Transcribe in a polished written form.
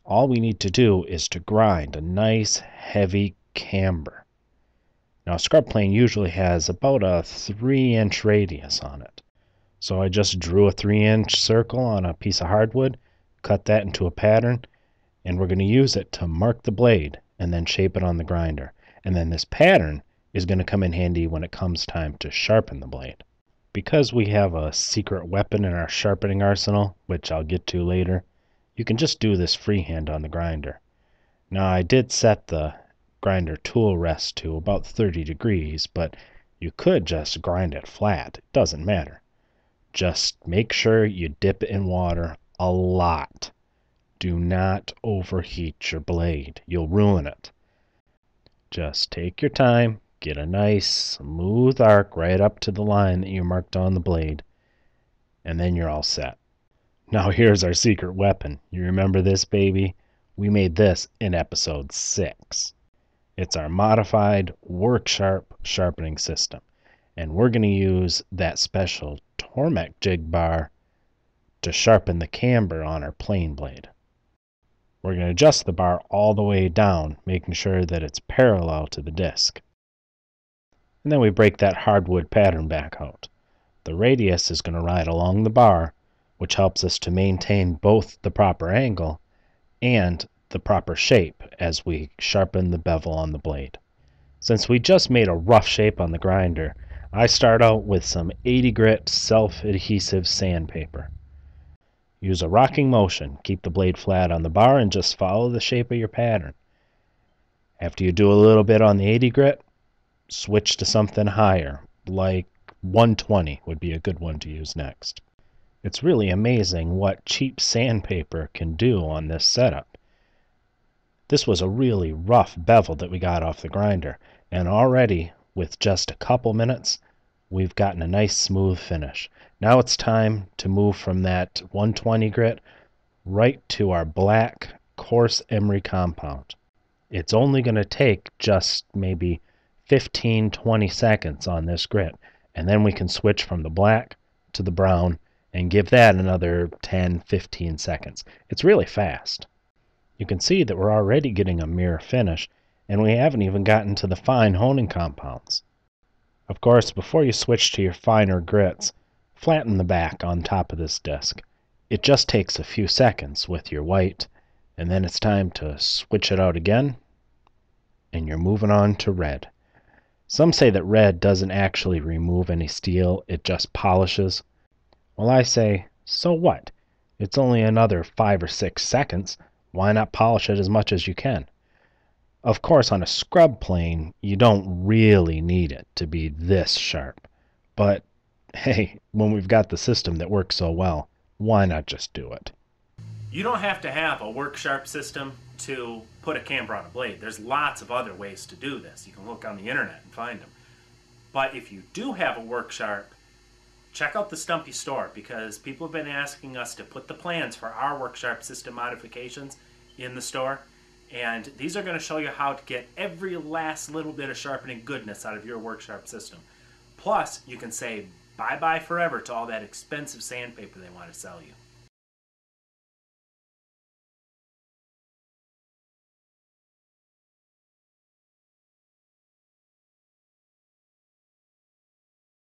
All we need to do is to grind a nice heavy camber. Now a scrub plane usually has about a 3-inch radius on it. So I just drew a 3-inch circle on a piece of hardwood, cut that into a pattern, and we're going to use it to mark the blade and then shape it on the grinder. And then this pattern is going to come in handy when it comes time to sharpen the blade. Because we have a secret weapon in our sharpening arsenal, which I'll get to later, you can just do this freehand on the grinder. Now I did set the grinder tool rest to about 30 degrees, but you could just grind it flat. It doesn't matter. Just make sure you dip it in water a lot. Do not overheat your blade. You'll ruin it. Just take your time, get a nice smooth arc right up to the line that you marked on the blade, and then you're all set. Now here's our secret weapon. You remember this baby? We made this in episode 6. It's our modified work sharp sharpening system, and we're going to use that special Tormek jig bar to sharpen the camber on our plane blade. We're going to adjust the bar all the way down, making sure that it's parallel to the disc. And then we break that hardwood pattern back out. The radius is going to ride along the bar, which helps us to maintain both the proper angle and the proper shape as we sharpen the bevel on the blade. Since we just made a rough shape on the grinder, I start out with some 80 grit self-adhesive sandpaper. Use a rocking motion, keep the blade flat on the bar, and just follow the shape of your pattern. After you do a little bit on the 80 grit, switch to something higher, like 120 would be a good one to use next. It's really amazing what cheap sandpaper can do on this setup. This was a really rough bevel that we got off the grinder, and already, with just a couple minutes, we've gotten a nice smooth finish. Now it's time to move from that 120 grit right to our black coarse emery compound. It's only going to take just maybe 15-20 seconds on this grit, and then we can switch from the black to the brown and give that another 10-15 seconds. It's really fast. You can see that we're already getting a mirror finish, and we haven't even gotten to the fine honing compounds. Of course, before you switch to your finer grits, flatten the back on top of this disc. It just takes a few seconds with your white, and then it's time to switch it out again, and you're moving on to red. Some say that red doesn't actually remove any steel, it just polishes. Well, I say, so what? It's only another 5 or 6 seconds. Why not polish it as much as you can? Of course, on a scrub plane, you don't really need it to be this sharp. But, hey, when we've got the system that works so well, why not just do it? You don't have to have a work sharp system to put a camber on a blade. There's lots of other ways to do this. You can look on the internet and find them. But if you do have a work sharp, check out the Stumpy store, because people have been asking us to put the plans for our work sharp system modifications in the store. And these are going to show you how to get every last little bit of sharpening goodness out of your work sharp system. Plus, you can say bye-bye forever to all that expensive sandpaper they want to sell you.